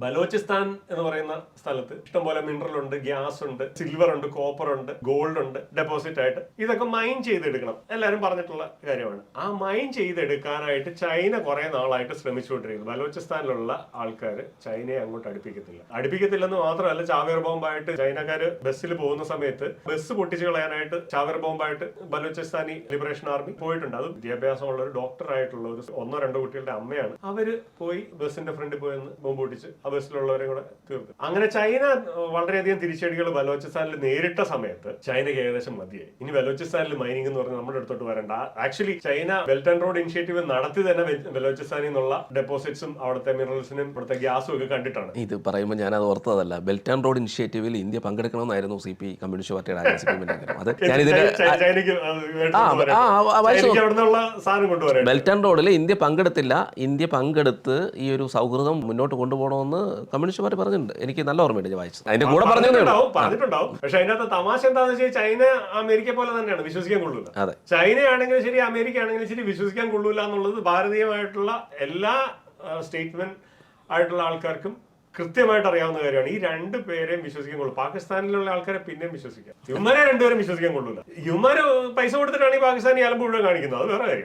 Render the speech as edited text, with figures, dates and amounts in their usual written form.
ബലോചിസ്ഥാൻ എന്ന് പറയുന്ന സ്ഥലത്ത് ഇഷ്ടംപോലെ മിനറൽ ഉണ്ട്, ഗ്യാസ് ഉണ്ട്, സിൽവർ ഉണ്ട്, കോപ്പർ ഉണ്ട്, ഗോൾഡ് ഉണ്ട് ഡെപ്പോസിറ്റ് ആയിട്ട്. ഇതൊക്കെ മൈൻ ചെയ്തെടുക്കണം, എല്ലാവരും പറഞ്ഞിട്ടുള്ള കാര്യമാണ്. ആ മൈൻ ചെയ്തെടുക്കാനായിട്ട് ചൈന കുറെ നാളായിട്ട് ശ്രമിച്ചുകൊണ്ടിരിക്കുന്നു. ബലോചിസ്ഥാനിലുള്ള ആൾക്കാർ ചൈനയെ അങ്ങോട്ട് അടുപ്പിക്കത്തില്ലെന്ന് മാത്രമല്ല, ചാവേർ ബോംബായിട്ട് ചൈനക്കാര് ബസ്സിൽ പോകുന്ന സമയത്ത് ബസ് പൊട്ടിച്ചു കളയാനായിട്ട് ചാവേർ ബോംബായിട്ട് ബലോചിസ്ഥാനി ലിബറേഷൻ ആർമി പോയിട്ടുണ്ട്. അത് വിദ്യാഭ്യാസമുള്ള ഒരു ഡോക്ടർ ആയിട്ടുള്ള ഒരു 1-2 കുട്ടികളുടെ അമ്മയാണ്. അവര് പോയി ബസ്സിന്റെ ഫ്രണ്ടിൽ പോയി ബോംബ് പൊട്ടിച്ച് ആ ബസ്സിലുള്ളവരെ കൂടെ തീർത്തു. അങ്ങനെ ചൈന വളരെയധികം തിരിച്ചടികൾ ബലോചിസ്ഥാനിൽ നേരിട്ട സമയത്ത് ചൈനയ്ക്ക് ഏകദേശം മതിയായി. ഇനി ബലോചിസ്ഥാനിൽ മൈനിങ് എന്ന് പറഞ്ഞാൽ നമ്മുടെ അടുത്തോട്ട് വരണ്ട. Actually China belt and road initiative നടത്തി തന്നെ ബലോചിസ്ഥാനിൽ നിന്നുള്ള ഡെപ്പോസിറ്റ്സും അവിടുത്തെ മിനറൽസിനും ഇവിടുത്തെ ഗ്യാസും ഒക്കെ കണ്ടിട്ടാണ്. ഇത് പറയുമ്പോൾ ഞാൻ അത് ഓർത്തതല്ല. ബെൽറ്റ് ആൻഡ് റോഡ് ഇനിഷ്യേറ്റീവിൽ ഇന്ത്യ പങ്കെടുക്കണമെന്നായിരുന്നു CP കമ്മ്യൂണിസ്റ്റ് പാർട്ടിയുടെ ആഗ്രഹം. അത് ബെൽറ്റ് ആൻഡ് റോഡിൽ ഇന്ത്യ പങ്കെടുത്തില്ല. ഇന്ത്യ പങ്കെടുത്ത് ഈ ഒരു സൗഹൃദം മുന്നോട്ട് കൊണ്ടുപോകണമെന്ന് കമ്മ്യൂണിസ്റ്റ് പാർട്ടി പറഞ്ഞിട്ടുണ്ട്. എനിക്ക് നല്ല ഓർമ്മയുണ്ട്, ഞാൻ വായിച്ചത്. അതിന്റെ കൂടെ പറഞ്ഞിട്ടുണ്ടാവും. പക്ഷെ അതിനകത്ത് തമാശ എന്താണെന്ന് വെച്ചാൽ ചൈന അമേരിക്ക പോലെ തന്നെയാണ്, വിശ്വസിക്കാൻ കൊള്ളൂല. ചൈന ആണെങ്കിലും ശരി, അമേരിക്ക ആണെങ്കിലും ശരി, വിശ്വസിക്കാൻ കൊള്ളൂല എന്നുള്ളത് ഭാരതീയമായിട്ടുള്ള എല്ലാ സ്റ്റേറ്റ്മെന്റ് ആയിട്ടുള്ള ആൾക്കാർക്കും കൃത്യമായിട്ട് അറിയാവുന്ന കാര്യമാണ്. ഈ 2 പേരെയും വിശ്വസിക്കാൻ കൊള്ളൂ. പാകിസ്ഥാനിലുള്ള ആൾക്കാരെ പിന്നെയും വിശ്വസിക്കാം. ഇവന്മാരെ 2 പേരും വിശ്വസിക്കാൻ കൊള്ളൂല. ഇവന്മാര് പൈസ കൊടുത്തിട്ടാണ് ഈ പാകിസ്ഥാനി അലമ്പ് മുഴുവൻ കാണിക്കുന്നത്, അത് വേറെ കാര്യം.